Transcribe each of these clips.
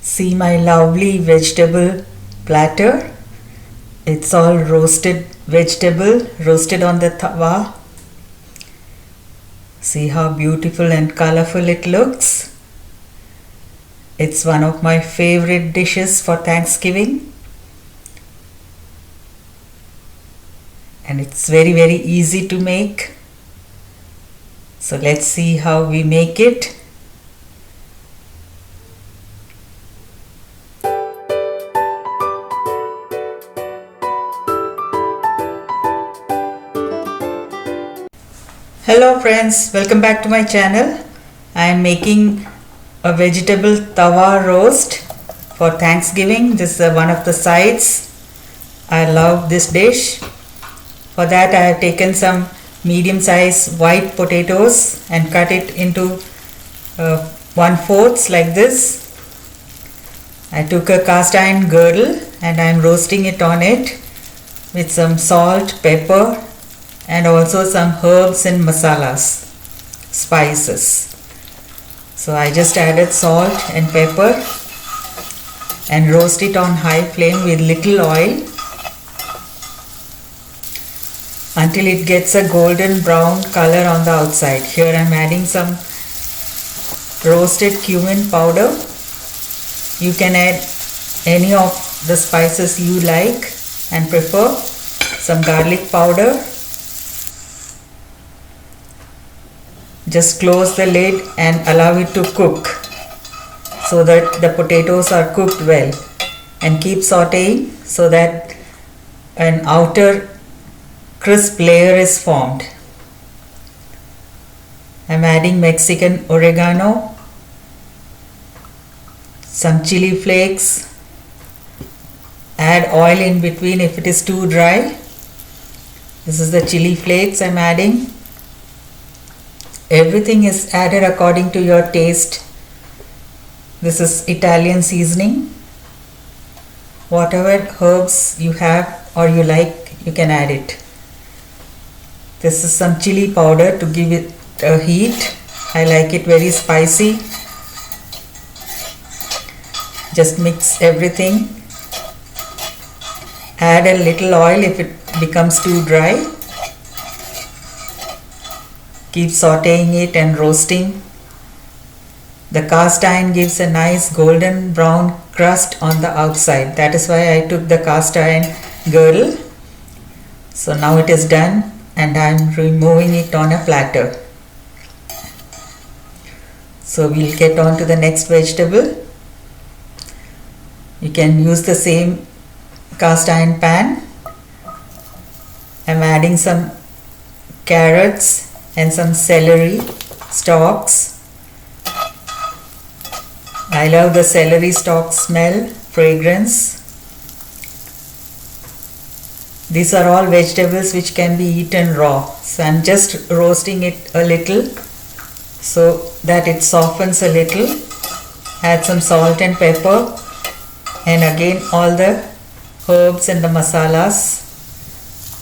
See my lovely vegetable platter. It's all roasted vegetable, roasted on the Tava. See how beautiful and colorful it looks. It's one of my favorite dishes for Thanksgiving. And it's very easy to make. So let's see how we make it. Hello friends, welcome back to my channel. I am making a vegetable tawa roast for Thanksgiving. This is one of the sides. I love this dish. For that I have taken some medium-sized white potatoes and cut it into 1/4 like this. I took a cast iron girdle and I am roasting it on it with some salt, pepper, and also some herbs and masalas, spices. So I just added salt and pepper and roast it on high flame with little oil until it gets a golden brown color on the outside. Here I am adding some roasted cumin powder. You can add any of the spices you like and prefer. Some garlic powder. Just close the lid and allow it to cook so that the potatoes are cooked well, and keep sauteing so that an outer crisp layer is formed. I am adding Mexican oregano, some chili flakes. Add oil in between if it is too dry. This is the chili flakes I am adding. Everything is added according to your taste. This is Italian seasoning. Whatever herbs you have or you like, you can add it. This is some chili powder to give it a heat. I like it very spicy. Just mix everything. Add a little oil if it becomes too dry. Keep sauteing it and roasting. The cast iron gives a nice golden brown crust on the outside. That is why I took the cast iron girdle. So now it is done and I am removing it on a platter. So we'll get on to the next vegetable. You can use the same cast iron pan. I'm adding some carrots and some celery stalks. I love the celery stalk smell, fragrance. These are all vegetables which can be eaten raw. So I'm just roasting it a little so that it softens a little. Add some salt and pepper, and again all the herbs and the masalas,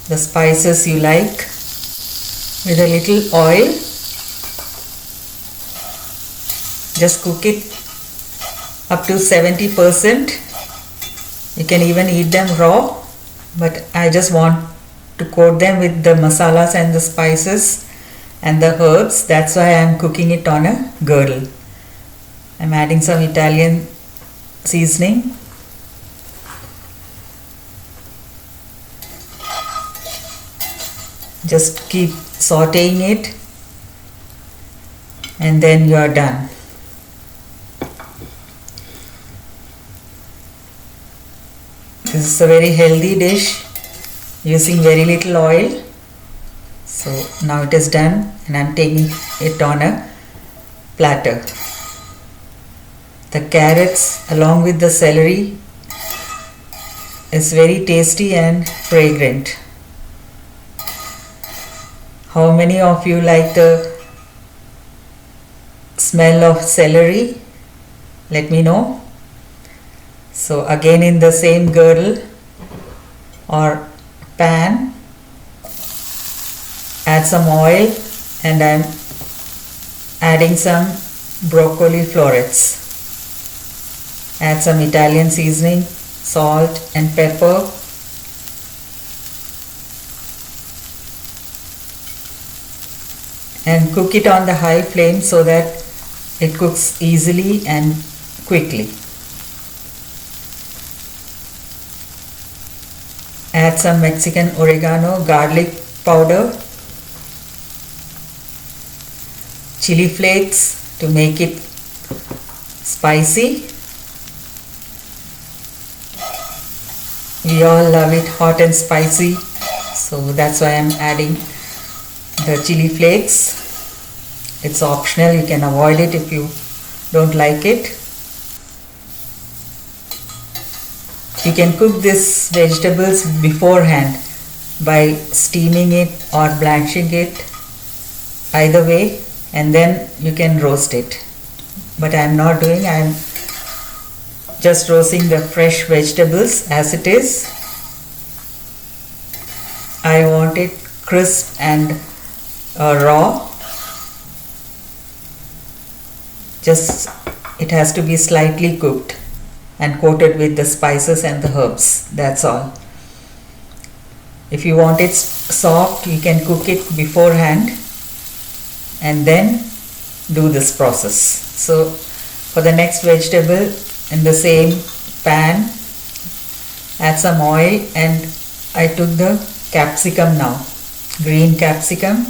the spices you like, with a little oil. Just cook it up to 70%. You can even eat them raw, but I just want to coat them with the masalas and the spices and the herbs. That's why I am cooking it on a girdle. I am adding some Italian seasoning. Just keep sauteing it and then you are done. This is a very healthy dish using very little oil. So now it is done and I am taking it on a platter. The carrots along with the celery is very tasty and fragrant. How many of you like the smell of celery? Let me know. So again in the same girdle or pan, add some oil and I'm adding some broccoli florets. Add some Italian seasoning, salt and pepper. And cook it on the high flame so that it cooks easily and quickly. Add some Mexican oregano, garlic powder, chili flakes to make it spicy. We all love it hot and spicy, so that's why I'm adding the chili flakes. It's optional, you can avoid it if you don't like it. You can cook these vegetables beforehand by steaming it or blanching it, either way, and then you can roast it. But I'm not doing, I'm just roasting the fresh vegetables as it is. I want it crisp and raw. Just it has to be slightly cooked and coated with the spices and the herbs. That's all. If you want it soft, you can cook it beforehand and then do this process. So for the next vegetable, in the same pan, add some oil, and I took the capsicum now, green capsicum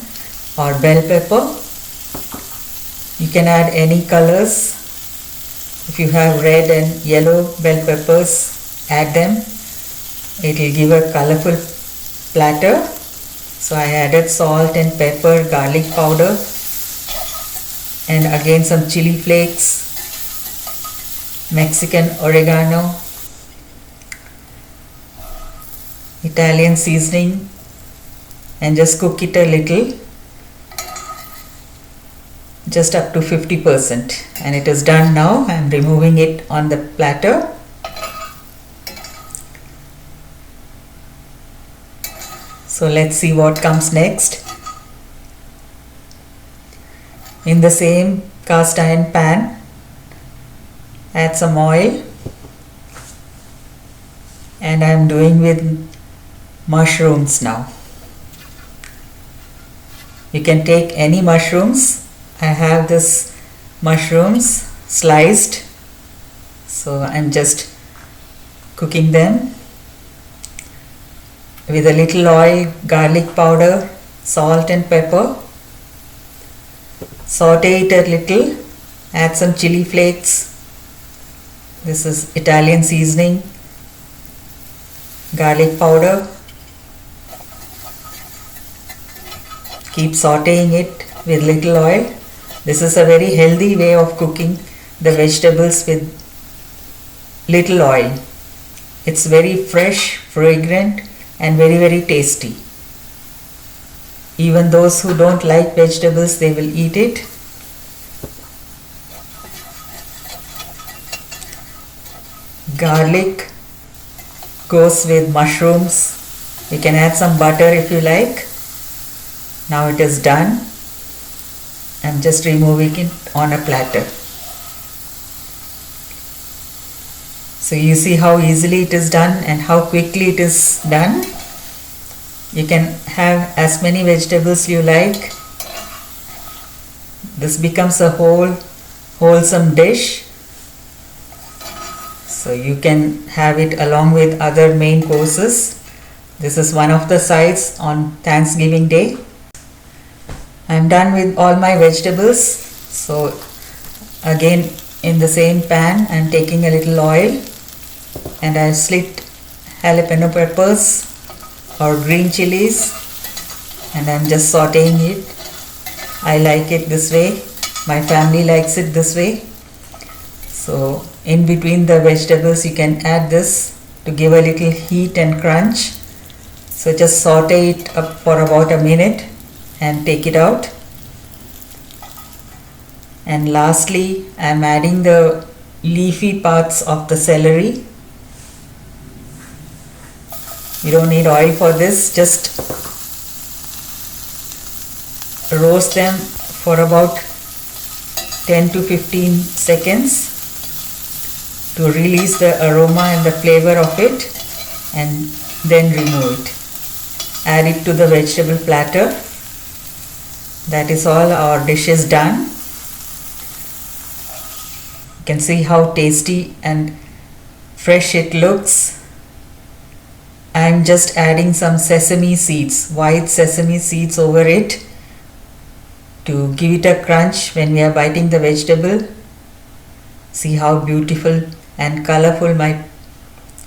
or bell pepper. You can add any colors. If you have red and yellow bell peppers, add them. It will give a colorful platter. So I added salt and pepper, garlic powder, and again some chili flakes, Mexican oregano, Italian seasoning, and just cook it a little, just up to 50%, and it is done now. I am removing it on the platter. So let's see what comes next. In the same cast iron pan, add some oil, and I am doing with mushrooms now. You can take any mushrooms. I have this mushrooms sliced, so I'm just cooking them with a little oil, garlic powder, salt and pepper. Saute it a little, add some chili flakes. This is Italian seasoning, garlic powder. Keep sauteing it with little oil. This is a very healthy way of cooking the vegetables with little oil. It's very fresh, fragrant, and very tasty. Even those who don't like vegetables, they will eat it. Garlic goes with mushrooms. You can add some butter if you like. Now it is done. I'm just removing it on a platter. So you see how easily it is done and how quickly it is done. You can have as many vegetables you like. This becomes a wholesome dish. So you can have it along with other main courses. This is one of the sides on Thanksgiving Day. I'm done with all my vegetables. So again, in the same pan, I'm taking a little oil, and I've slit jalapeno peppers or green chilies, and I'm just sauteing it. I like it this way. My family likes it this way. So in between the vegetables, you can add this to give a little heat and crunch. So just saute it up for about a minute and take it out. And lastly, I am adding the leafy parts of the celery. You don't need oil for this, just roast them for about 10 to 15 seconds to release the aroma and the flavor of it, and then remove it. Add it to the vegetable platter. That is all, our dish is done. You can see how tasty and fresh it looks. I am just adding some sesame seeds, white sesame seeds over it to give it a crunch when we are biting the vegetable. See how beautiful and colorful my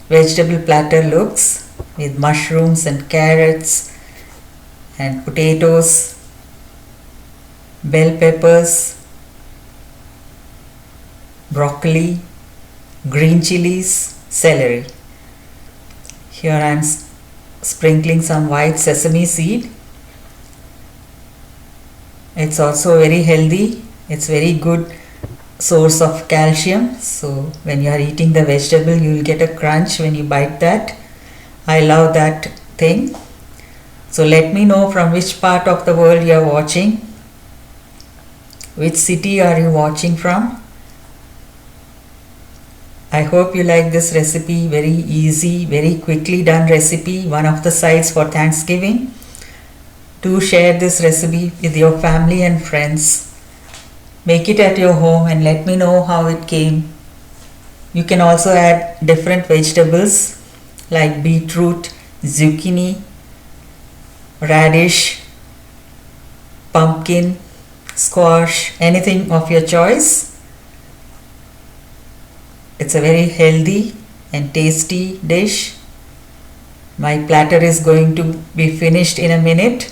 vegetable platter looks, with mushrooms and carrots and potatoes, bell peppers, broccoli, green chilies, celery. Here I am sprinkling some white sesame seed. It's also very healthy. It's very good source of calcium. So when you are eating the vegetable, you will get a crunch when you bite that. I love that thing. So let me know from which part of the world you are watching. Which city are you watching from? I hope you like this recipe. Very easy, very quickly done recipe. One of the sides for Thanksgiving. Do share this recipe with your family and friends. Make it at your home and let me know how it came. You can also add different vegetables like beetroot, zucchini, radish, pumpkin, squash, anything of your choice. It's a very healthy and tasty dish. My platter is going to be finished in a minute.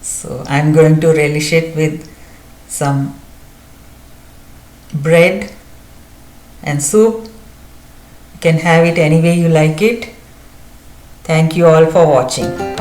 So I'm going to relish it with some bread and soup. You can have it any way you like it. Thank you all for watching.